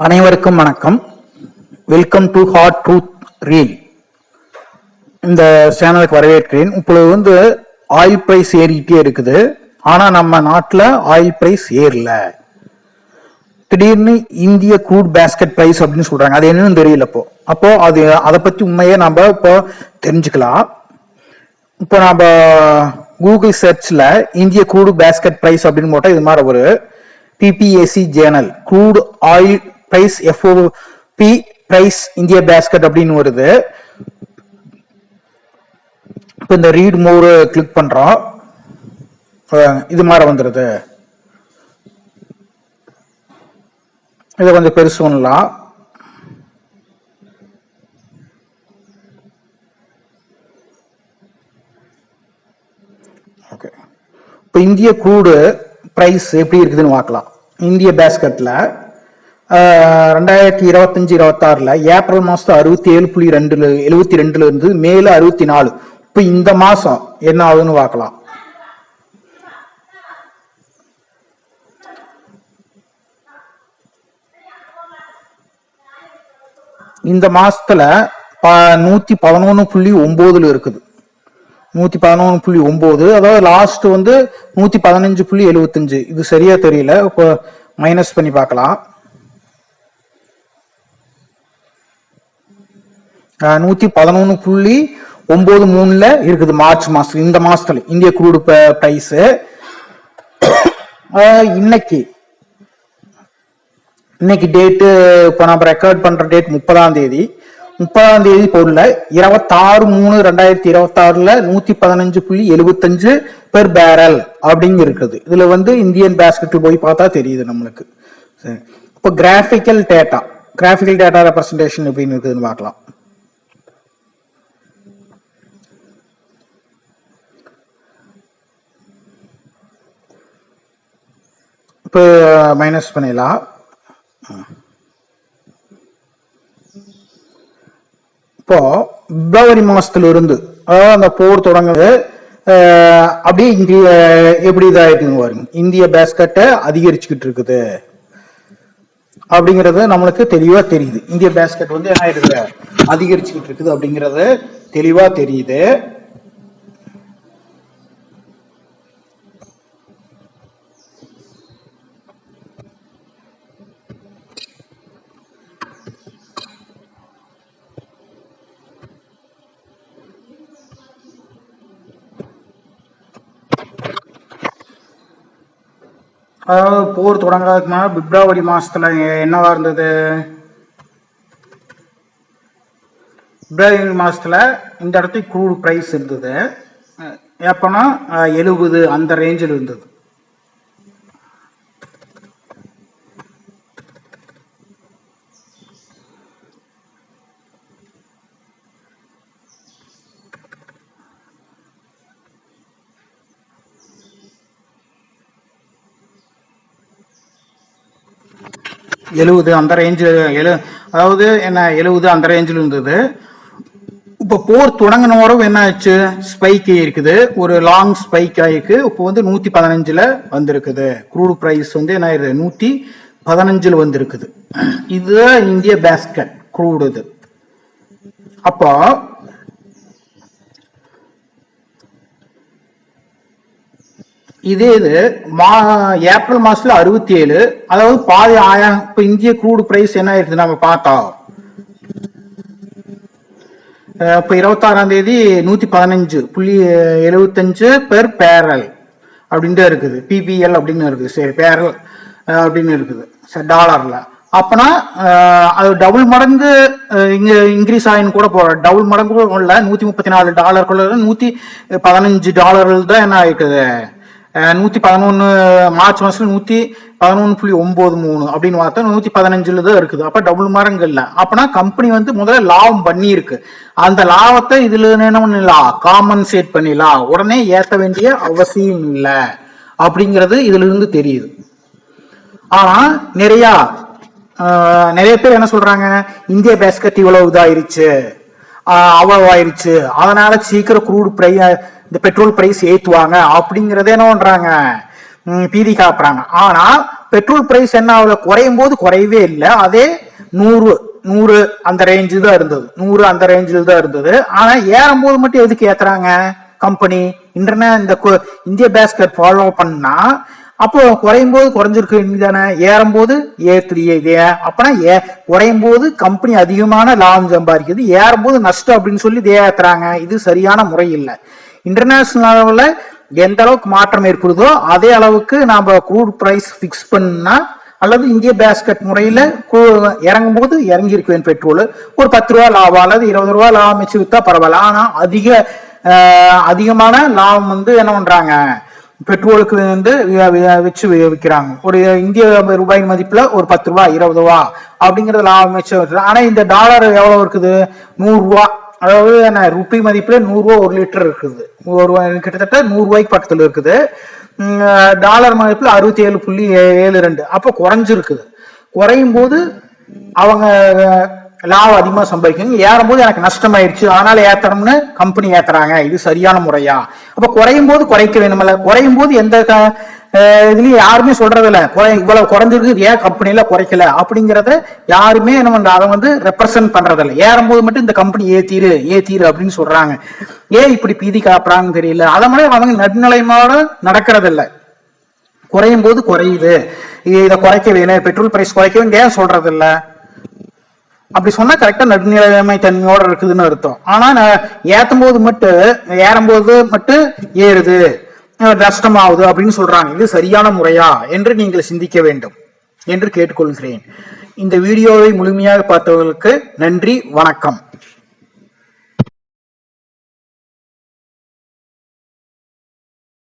அனைவருக்கும் வணக்கம். Welcome to hard truth reel. இந்த சேனலுக்கு வரவேற்கிறேன். இப்பொழுது ஆயில் பிரைஸ் ஏறிக்கிட்டே இருக்குது. ஆனா நம்ம நாட்டில் ஆயில் பிரைஸ் ஏறல. திடீர்னு இந்திய க்ரூட் பேஸ்கெட் பிரைஸ் அப்படின்னு சொல்றாங்க. அது என்னன்னு தெரியல. அப்போ அதை பத்தி உண்மையே நம்ம இப்போ தெரிஞ்சுக்கலாம். இப்போ நம்ம கூகுள் சர்ச்ல இந்திய க்ரூட் பேஸ்கெட் பிரைஸ் அப்படின்னு போட்டா இது மாதிரி ஒரு PPAC journal crude oil price FOB price India basket அப்படின்னு வருது. இப்போ இந்த ரீட் மோர் கிளிக் பண்றோம். இது மாதிரி வந்துருது. இதை கொஞ்சம் பெருசு பண்ணலாம். ஓகே, இப்போ இந்திய க்ரூடு பிரைஸ் எப்படி இருக்குதுன்னு பார்க்கலாம். இந்திய பேஸ்கெட்ல 2025-26 ஏப்ரல் மாசம் 67.72 இருந்து மேல 64. இப்ப இந்த மாசம் என்ன ஆகுதுன்னு பார்க்கலாம். இந்த மாசத்துல 111.9 இருக்குது. 111.9, அதாவது லாஸ்ட் 115.75. இது சரியா தெரியல. இப்போ மைனஸ் பண்ணி பார்க்கலாம். 111.93 இருக்குது மார்ச் மாசம். இந்த மாசத்துல இந்திய க்ரூடு பிரைஸ் இன்னைக்கு டேட்டு, இப்போ நம்ம ரெக்கார்ட் பண்ற டேட் 30ஆம் தேதி. 30ஆம் தேதி பொருள்ல 26/3/2026 115.75 பெர் பேரல் அப்படிங்க இருக்குது. இதுல இந்தியன் பேஸ்கெட்டில் போய் பார்த்தா தெரியுது நம்மளுக்கு. சரி, இப்போ கிராஃபிக்கல் டேட்டா ரெப்ரசன்டேஷன் எப்படின்னு இருக்குதுன்னு பார்க்கலாம். இப்போ மைனஸ் பண்ணிடலாம். இப்போ பிப்ரவரி மாசத்துல இருந்து, அதாவது அந்த போர் தொடங்குது, அப்படியே எப்படி இதாயிட்டு வரும். இந்திய பேஸ்கெட்டை அதிகரிச்சுக்கிட்டு இருக்குது அப்படிங்கிறது நம்மளுக்கு தெளிவா தெரியுது. இந்திய பேஸ்கெட் என்ன ஆயிடுது, அதிகரிச்சுக்கிட்டு இருக்குது அப்படிங்கிறது தெளிவா தெரியுது. அதாவது போர் தொடங்காததுக்கு முன்னாடி பிப்ரவரி மாசத்துல என்னவா இருந்தது, பிப்ரவரி மாசத்துல இந்த இடத்துக்கு க்ரூட் பிரைஸ் இருந்தது. எப்பனா 70 அந்த ரேஞ்சில் இருந்தது. அந்த ரேஞ்சில், அதாவது என்ன 70 அந்த ரேஞ்சில் இருந்தது. இப்போ போர் தொடங்கின வரும் என்ன ஆச்சு, ஸ்பைக் இருக்குது, ஒரு லாங் ஸ்பைக் ஆயிருக்கு. இப்போ 115 வந்திருக்குது. க்ரூட் பிரைஸ் என்ன ஆயிருக்கு, 115 வந்திருக்குது. இது இந்திய பேஸ்கெட் க்ரூட். இது அப்போ இதே இது ஏப்ரல் மாசத்துல 67, அதாவது பாதி ஆயிரம். இப்ப இந்திய க்ரூட் பிரைஸ் என்ன ஆயிடுது நம்ம பார்த்தோம். இப்ப 26ஆம் தேதி 115.75 பெர் பேரல் அப்படின்ட்டு இருக்குது. PPL அப்படின்னு இருக்குது. சரி, பேரல் அப்படின்னு இருக்குது. சரி, டாலர்ல. அப்பனா அது டபுள் மடங்கு இங்க இன்க்ரீஸ் ஆயின்னு கூட போற. டபுள் மடங்கு கூட இல்ல, $134 $115 தான் என்ன ஆயிக்குது. 111 மார்ச் மாசத்துல 111.93 அப்படின்னு பார்த்தா 115 தான் இருக்குது. அப்ப டபுள் மடங்கு இல்ல. அப்பனா கம்பெனி முதல்ல லாபம் பண்ணி இருக்கு. அந்த லாபத்தை இதுல என்ன பண்ணலாம், காம்பன்சேட் பண்ணிடலாம். உடனே ஏற்ற வேண்டிய அவசியம் இல்லை அப்படிங்கிறது இதுல இருந்து தெரியுது. ஆனா நிறைய பேர் என்ன சொல்றாங்க, இந்திய பேஸ்கெட் இவ்வளவு இதாயிருச்சு, அவ்வளவு ஆயிருச்சு, அதனால சீக்கிரம் க்ரூட் பிரைஸ், இந்த பெட்ரோல் பிரைஸ் ஏத்துவாங்க அப்படிங்கறத என்ன பண்றாங்க, பீதி காப்புறாங்க. ஆனா பெட்ரோல் பிரைஸ் என்ன ஆகல, குறையும் போது குறையவே இல்லை. அதே 100 அந்த ரேஞ்சு தான் இருந்தது, 100 அந்த ரேஞ்சில் தான் இருந்தது. ஆனா ஏறும் போது மட்டும் எதுக்கு ஏத்துறாங்க கம்பெனி? இந்த இந்திய பேஸ்கெட் ஃபாலோ பண்ணா அப்போ குறையும் போது குறைஞ்சிருக்கு தானே, ஏறும் போது ஏத்துறியே. அப்பனா குறையும் போது கம்பெனி அதிகமான லாபம் சம்பாதிக்குது, ஏறும் போது நஷ்டம் அப்படின்னு சொல்லி ஏத்துறாங்க. இது சரியான முறை இல்லை. இன்டர்நேஷனல் லெவல்ல எந்த அளவுக்கு மாற்றம் ஏற்படுதோ அதே அளவுக்கு நாம க்ரூட் பிரைஸ் பிக்ஸ் பண்ணா, அல்லது இந்திய பேஸ்கெட் முறையில இறங்கும் போது இறங்கி இருக்குவேன் பெட்ரோல் ஒரு 10 ரூபா லாபம் அல்லது 20 ரூபா லாபம் வச்சு வித்தா பரவாயில்ல. ஆனா அதிகமான லாபம் என்ன பண்றாங்க, பெட்ரோலுக்கு வச்சு விற்கிறாங்க. ஒரு இந்திய ரூபாய் மதிப்புல ஒரு 10 ரூபா 20 ரூபா அப்படிங்கறது லாபம் வச்சு. ஆனா இந்த டாலர் எவ்வளவு இருக்குது, 100 ரூபா. அதாவது ருப்பி மதிப்புல 100 ரூபா 1 லிட்டர் இருக்குது, கிட்டத்தட்ட 100 ரூபாய்க்கு பக்கத்துல இருக்குது. டாலர் மதிப்புல 67.72. அப்ப குறைஞ்சிருக்குது. குறையும் போது அவங்க லாபம் அதிகமா சம்பாதிக்கணும், ஏறும் போது எனக்கு நஷ்டமாயிடுச்சு அதனால ஏத்தணும்னு கம்பெனி ஏத்துறாங்க. இது சரியான முறையா? அப்ப குறையும் போது குறைக்க வேணும்ல. குறையும் போது எந்த இதுலயும் யாருமே சொல்றது இல்ல இவ்வளவு குறைஞ்சிருக்கு ஏன் கம்பெனில குறைக்கல அப்படிங்கறத யாருமே என்ன பண்ற, அதை ரெப்ரசன்ட் பண்றது இல்ல. ஏறும் போது மட்டும் இந்த கம்பெனி ஏத்தீரு அப்படின்னு சொல்றாங்க. ஏன் இப்படி பீதி காப்புறாங்கன்னு தெரியல. அத மாதிரி அவங்க நடுநிலையோட நடக்கிறது இல்ல. குறையும் போது குறையுது, இதை குறைக்க வேணும், பெட்ரோல் பிரைஸ் குறைக்க வேணும் ஏன் சொல்றது இல்ல? அப்படி சொன்னா கரெக்டா நடுநிலைமை தன்மையோட இருக்குதுன்னு அர்த்தம். ஆனா ஏத்தும் போது மட்டும் ஏறும்போது மட்டும் ஏறுது, நஷ்டமாகுது அப்படின்னு சொல்றாங்க. இது சரியான முறையா என்று நீங்கள் சிந்திக்க வேண்டும் என்று கேட்டுக்கொள்கிறேன். இந்த வீடியோவை முழுமையாக பார்த்தவர்களுக்கு நன்றி, வணக்கம்.